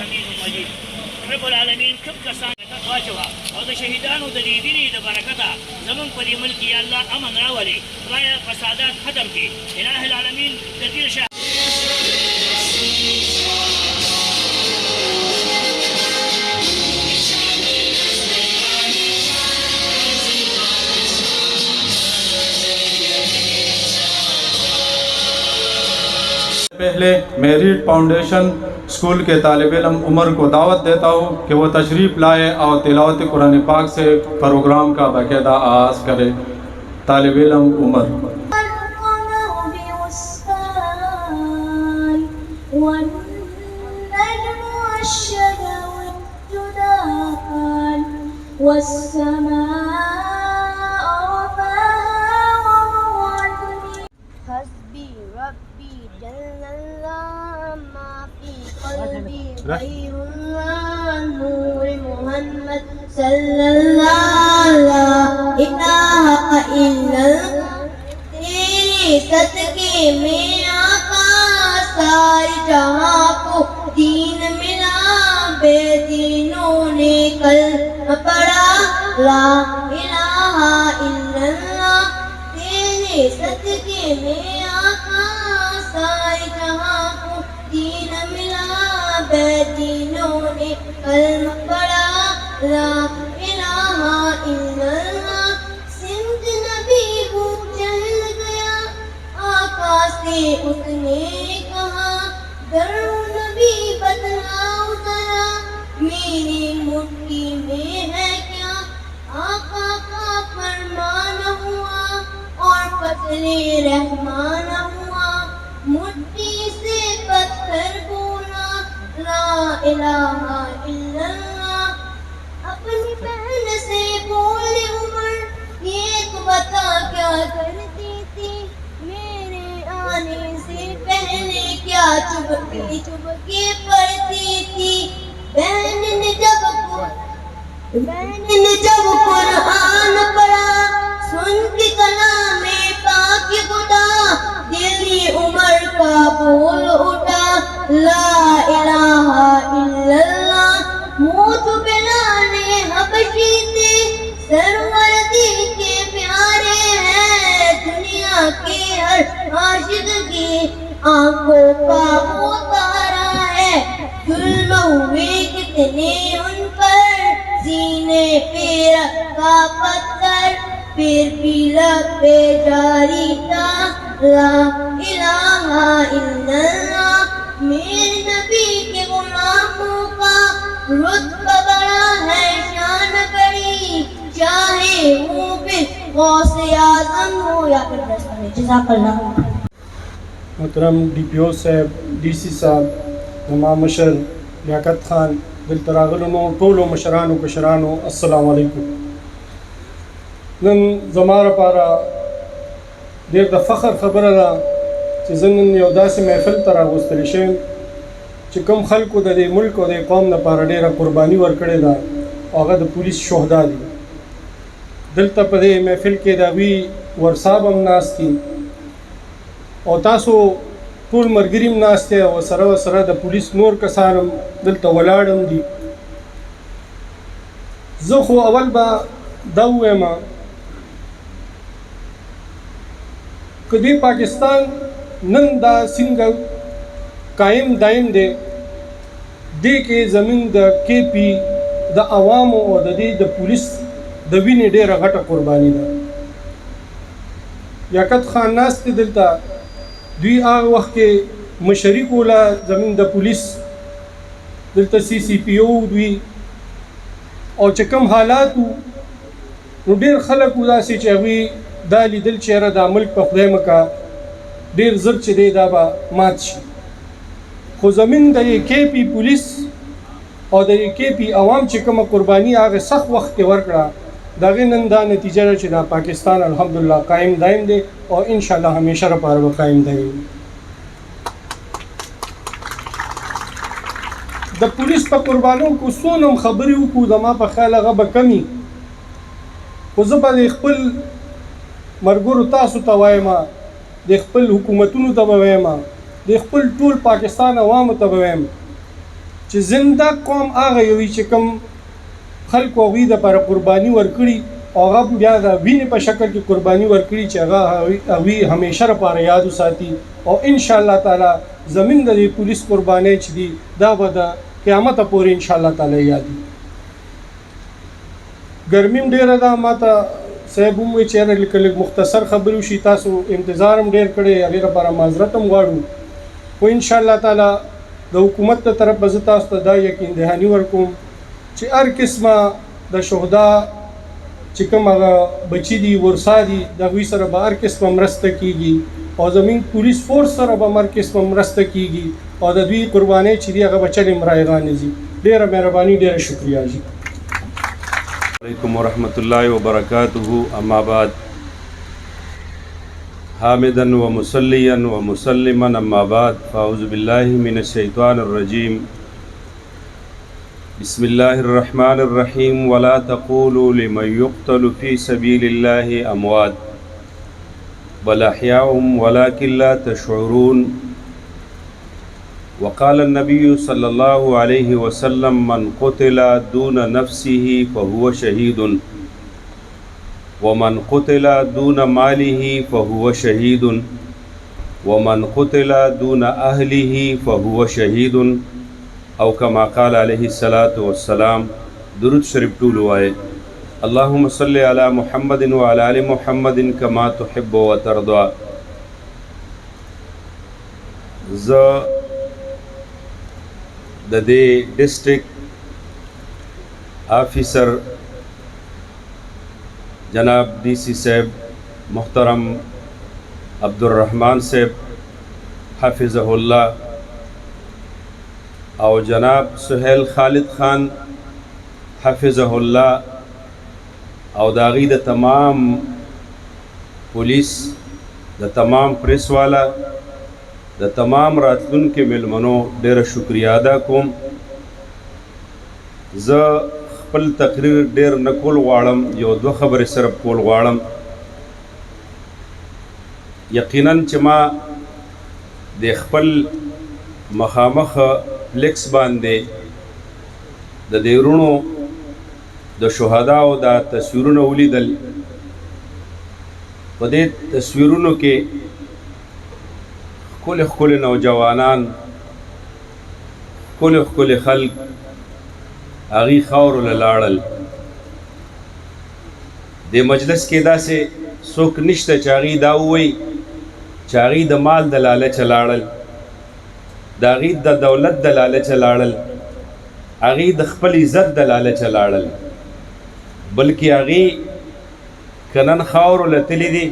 حمید مجید. رب العالمین کوم کسان ته واچوه او د شهیدانو د دې وینې د برکته زمونږ په دې ملک یا الله امن راولي، خدای فسادات ختم کړي. الہ العالمین د دې پہلے میریٹ فاؤنڈیشن اسکول کے طالب علم عمر کو دعوت دیتا ہوں کہ وہ تشریف لائے اور تلاوت قرآن پاک سے پروگرام کا باقاعدہ آغاز کرے. طالب علم عمر. غير الله نور محمد صلی اللہ لا الہ الا اللہ. تیرے صدقے میں آقا سارے جہاں کو دین ملا، بے دینوں نے کلمہ پڑھا لا الہ الا اللہ. تیرے صدقے میں آقا سارے جہاں کو دین ملا، بے دینوں نے کلمہ پڑھا لا الہ الا اللہ. سمت نبی وہ چل گیا، آقا سے اس نے کہا در نبی بدلاؤ ذرا، میری مٹھی میں ہے کیا. آقا کا فرمان ہوا اور فضل رحمان ہوا، مٹھی سے پتھر بولا لا الہ الا اللہ. اپنی بہن سے بولے عمر یہ تو بتا کیا کرتی تھی، میرے آنے سے پہلے کیا چبکی چبکی پڑھتی تھی. بہن نے جب قرآن پڑھا سن کے کلام پاک خدا، دل عمر کا بول اٹھا لا الہ الا اللہ. موت بلال حبشی تھے سروردی کے پیارے ہیں، دنیا کے ہر عاشق کی آنکھوں کا وہ تارا ہے. ظلم ہوئے کتنے ان پر، سینے پہ رکھا پتھر، پھر بھی لب پہ جاری تھا لا الہ الا اللہ. میرے نبی کے غلاموں کا رتبہ بڑا ہے، شان بڑی، چاہے وہ پھر غوث اعظم ہو یا پھر رسول. جزاک اللہ. محترم ڈی پی او صاحب، ڈی سی صاحب، زما مشر لیاقت خان، دلته راغلو ټولو مشرانو کشرانو السلام علیکم. نن زما لپاره ډېر د فخر خبره ده چې زه نن یو داسې محفل ته راغوستلی شوم چې کوم خلکو د دې ملک او د قوم لپاره ډېره قرباني ورکړې ده، هغه د پولیس شهدا دي. دلته په دې محفل کې د هغوی ورصاب هم ناست دي او تاسو ټول ملګري هم ناست دی او سره د پولیس نور کسان هم دلته ولاړ هم دي. زه خو اول به دا ووایم که دې پاکستان نن دا څنګه قائم دائم دی، دې کې زمونږ د کے پی د عوامو او د دې د پولیس د وینې ډېره غټه قرباني ده. لیاقت خان ناست دی دلته، دوی هغه وخت کې مشري کوله زمونږ د پولیس، دلته سی پی او دوی، او چې کوم حالات وو نو ډېر خلک وو داسې چې هغوی دا لیدل چې یاره دا ملک په خدای مکه ډېر زر چې دی دا به مات شي. خو زمونږ د کے پی پولیس او د کے پی عوام چې کومه قرباني هغه سخت وخت کې ورکړه، د هغې نن دا نتیجه ده چې دا پاکستان الحمدلله قایم دایم دی او انشاءالله همیشه لپاره به قایم دایم وي. د پولیس په قربانو کو څونه هم خبرې وکړو زما په خیال هغه به کمي، خو زه به د خپل مرګرو تاسو ته وایم، د خپل حکومتونو ته به وایم، د خپل ټول پاکستان عوامو ته به وایم چې زنده قوم هغه یوي چې کوم خلکو هغوی دپاره قرباني ورکړي او هغه بیا د وینې په شکل کې قرباني ورکړي چې هغه هغوی همیشه لپاره یاد وساتي او انشاءالله تعالی زمونږ د دې پولیس قربانۍ چې دي دا به د قیامته پورې انشاءالله تعالی یادي. ګرمي هم ډېره ده، ما ته صاحب هم وایي چې یاره لږ مختصر خبرې وشي، تاسو انتظار هم ډېر کړی، هغې لپاره معذرت هم غواړو. خو انشاءالله تعالی د حکومت له طرفه زه تاسو ته دا یقین دهاني ورکوم چې هر قسمه د شهدا چې کوم هغه بچي دي ورسا دي د هغوی سره به هر قسمه مرسته کېږي او زموږ پولیس فورس سره به هر قسمه مرسته کېږي او د دوی قربانۍ چې دي هغه به چلې مرایغانې ځي. ډېره مهرباني، ډېره شکریه جي. علیکم ورحمۃ اللہ وبرکاتہ. اما بعد، حامدا ومصلیا ومسلما، اما بعد، فاعوذ باللہ من الشیطان الرجیم. بسم اللہ الرحمن الرحیم. ولا تقولوا لمن يقتل في سبيل الله اموات بل احیاء ولكن لا تشعرون. وقال النبي صلى الله عليه وسلم من قتل دون نفسه فهو شهيد ومن قتل دون ماله فهو شهيد ومن قتل دون أهله فهو شهيد او كما قال عليه الصلاة والسلام. درود شریف ټول وایي. اللهم صل على محمد وعلى آل محمد كما تحب وترضى. د دې ډسټرک آفیسر جناب ڈی سی صاحب محترم عبدالرحمن صاحب حافظه الله او جناب سہیل خالد خان حافظه الله او داغی د تمام پولیس، د تمام پریس والا، د تمام راتلونکو مېلمنو ډېره شکریه ادا کوم. زه خپل تقریر ډېر نه کول غواړم، یو دوه خبرې صرف کول غواړم. یقیناً چې ما د خپل مخامخ فلیکس باندې د دې وروڼو د شهداو دا تصویرونه ولیدل. په دې تصویرونو کې ښکلي ښکلي نوجوانان، ښکلي ښکلي خلک هغوی خاورو له لاړل. دې مجلس کې داسې څوک نشته چې هغوی دا ووایي چې هغوی د مال د لالچه لاړل، د هغوی د دولت د لالچه لاړل، هغوی د خپل عزت د لالچه لاړل، بلکې هغوی که نن خاورو له تلي دي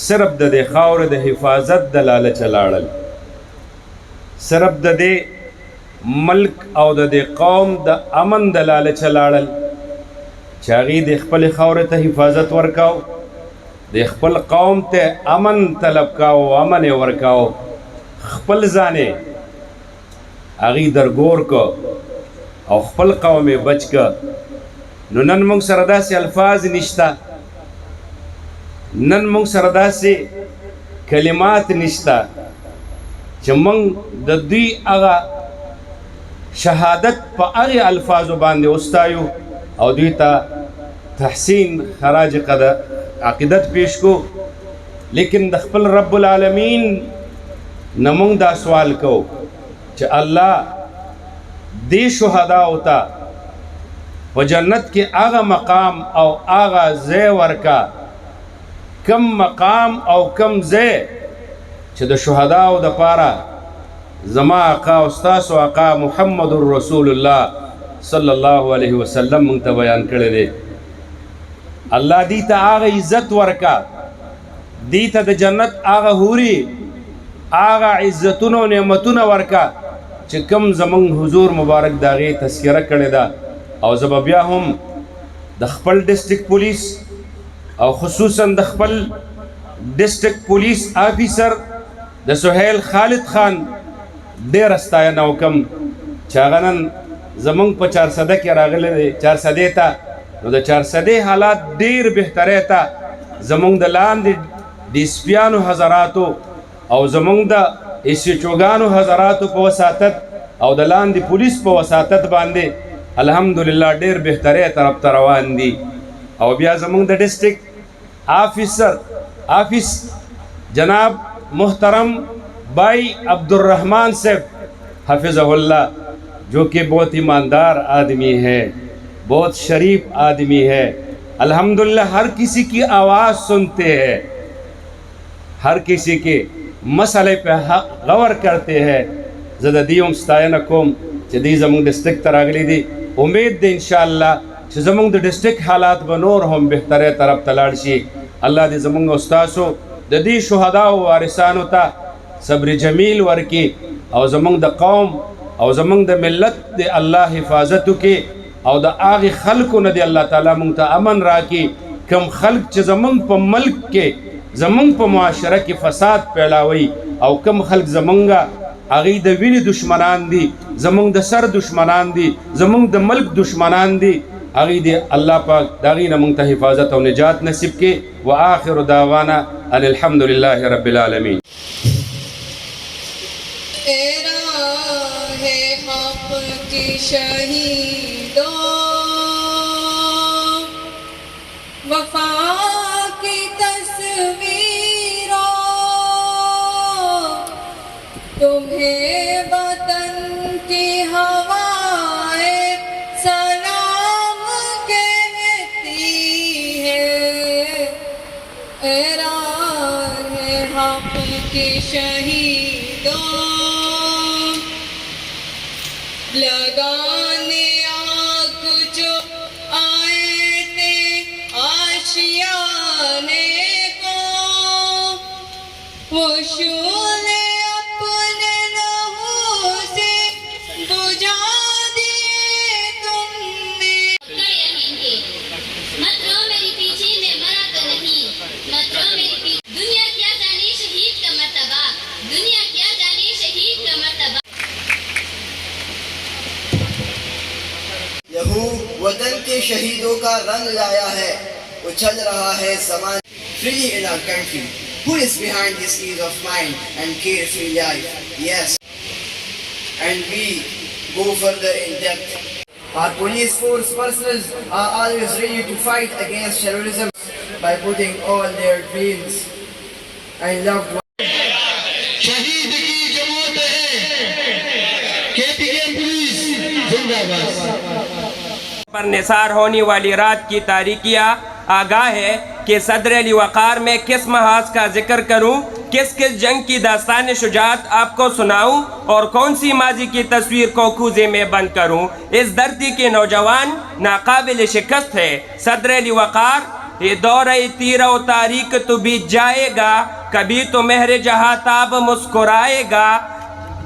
صرف د دې خاورې د حفاظت د لالچه لاړل، صرف د دې ملک او د دې قوم د امن د لالچه لاړل چې هغوی د خپلې خاورې ته حفاظت ورکاو، د خپل قوم ته امن طلب کاو، امن یې ورکاو، خپل ځان یې هغوی درګور که او خپل قوم یې بچ که. نو نن موږ سره داسې الفاظ نشته، نن موږ سره داسې کلمات نشته چې موږ د دوی هغه شهادت په هغې الفاظو باندې وستایو او دوی ته تحسین خراج عقیدت پیش کو. لیکن د خپل رب العالمین نه موږ دا سوال کو چې الله دې شهداو ته په جنت کې هغه مقام او هغه ځای ورکا، کم مقام او کم ځای چې د شهداو دپاره زما آقا او ستاسو آقا محمد رسول الله صلی الله علیه وسلم موږ ته بیان کړی دی. الله دې ته هغه عزت ورکا، دې ته د جنت هغه حوري، هغه عزتونه او نعمتونه ورکا چې کم زمونږ حضور مبارک د هغې تذکره کړې ده. او زه به بیا هم د خپل ډسټرک پولیس او خصوصا د خپل ډسټرک پولیس آفیسر د سہیل خالد خان ډېره ستاینه وکړم چې هغه نن زمونږ په چارسده کې راغلی دی، چارسدې ته. نو د چارسدې حالات ډېر بهتری ته زمونږ د لاندې ډیسپیانو حضراتو او زمونږ د ایس ایچ اوګانو حضراتو په وساطت او د لاندې پولیس په وساطت باندې الحمدلله ډېر بهترۍ طرف ته روان دي. او بیا زمونږ د ډسټرکټ آفس جناب محترم بھائی عبدالرحمن صاحب حفظہ اللہ، جو کہ بہت ایماندار آدمی ہے، بہت شریف آدمی ہے، الحمدللہ ہر کسی کی آواز سنتے ہیں، ہر کسی کے مسئلے پہ غور کرتے ہیں. زدہ دیوم ستائنہ کوم چہ دی زمونږ ڈسٹرکٹ تراغلی دی. امید دی انشاءاللہ چہ زمونږ د ڈسٹرکٹ حالات بنور هم بہترے طرف تلاړ شي. اللہ دی زمونږ استاسو د دې شهدا او وارثانو ته صبر جمیل ورکی او زمونږ د قوم او زمونږ د ملت دی الله حفاظت کی او د هغه خلکو نه دی الله تعالی مونږ ته امن راکی. کم خلق چې زمونږ په ملک کې زمونږ په معاشره کې فساد پیلاوي او کم خلق زمونږه هغوی د وینې دشمنان دي، زمونږ د سر دشمنان دي، زمونږ د ملک دشمنان دي، هغوی دی الله پاک د هغوی نه مونږ ته حفاظت او نجات نصیب کړي. وآخر دعوانا ان الحمد لله رب العالمین. اے راہ حق کی شہیدوں، وفا کی تصویروں، تمہیں وطن کی ہوائیں سلام کہتی ہے. اے راہ حق کی شہیدوں، لگانے آنکھ جو آئے تھے آشیانے کو، وہ شعلے اپنے لہو سے بجھا دیے تم نے. رہیں گے مت رو میری پیچھے میں مرا تو نہیں، مت رو میری پیچھے. دنیا کیا جانے شہید کا مرتبہ، دنیا کیا جانے شہید کا مرتبہ. یہو وطن کے شہیدوں کا رنگ لایا ہے، اچھل رہا ہے زمان. Freely in our country, who is behind this ease of mind and carefree life? Yes, and we go further in depth. Our police force personnel are always ready to fight against terrorism by putting all their dreams and loved ones. شہید کی جماعت ہے KPM پولیس زندہ باد. پر نثار ہونے والی رات کی تاریکیاں آگاہ ہے کہ صدر علی وقار میں کس محاذ کا ذکر کروں، کس کس جنگ کی داستان شجاعت آپ کو سناؤں اور کون سی ماضی کی تصویر کو کوزے میں بند کروں. اس دھرتی کے نوجوان ناقابل شکست ہے. صدر علی وقار، یہ دور تیرہ و تاریک تو بیت جائے گا، کبھی تو مہر جہاں تاب مسکرائے گا.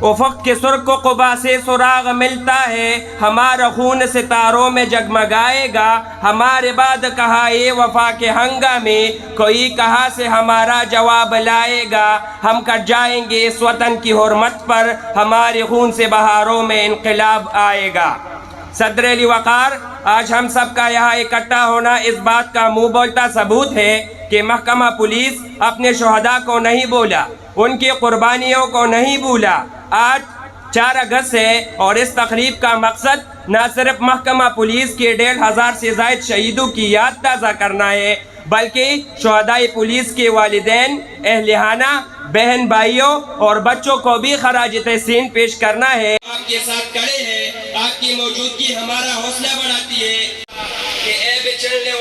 افق کے سرخ و قبا سے سراغ ملتا ہے، ہمارا خون ستاروں میں جگمگائے گا. ہمارے بعد کہا اے وفا کے ہنگامے، کوئی کہاں سے ہمارا جواب لائے گا. ہم کٹ جائیں گے اس وطن کی حرمت پر، ہمارے خون سے بہاروں میں انقلاب آئے گا. صدر علی وقار، آج ہم سب کا یہاں اکٹھا ہونا اس بات کا منہ بولتا ثبوت ہے کہ محکمہ پولیس اپنے شہداء کو نہیں بولا، ان کی قربانیوں کو نہیں بھولا. آج 4 اگست ہے اور اس تقریب کا مقصد نہ صرف محکمہ پولیس کے 1,500 سے زائد شہیدوں کی یاد تازہ کرنا ہے، بلکہ شہدائے پولیس کے والدین، اہلِ بہن بھائیوں اور بچوں کو بھی خراج تحسین پیش کرنا ہے. آپ کے ساتھ کھڑے ہیں، آپ کی موجودگی ہمارا حوصلہ بڑھاتی ہے کہ اے بچڑنے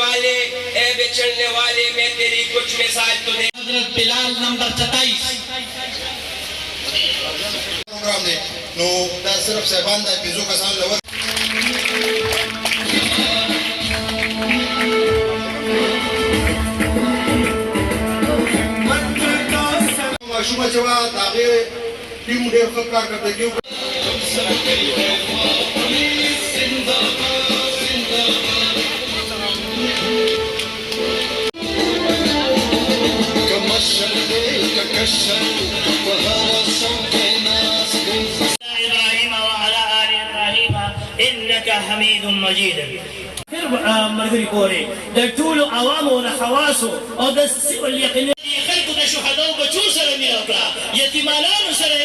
والے میں تیری کچھ مثال تمہیں. حضرت بلال نمبر 27 پروگرام دی نو دا صرف صاحبان دا پیزو کسان لور ماشومه چې وا هغه ټیم ډېر ښه کار کوي کیو إنك حميد مجيد. مرغري كوري د ټول عوامو د خواصو او د اليقين خلق د شهداء بچو سره میراوکړه، یتیمانانو سره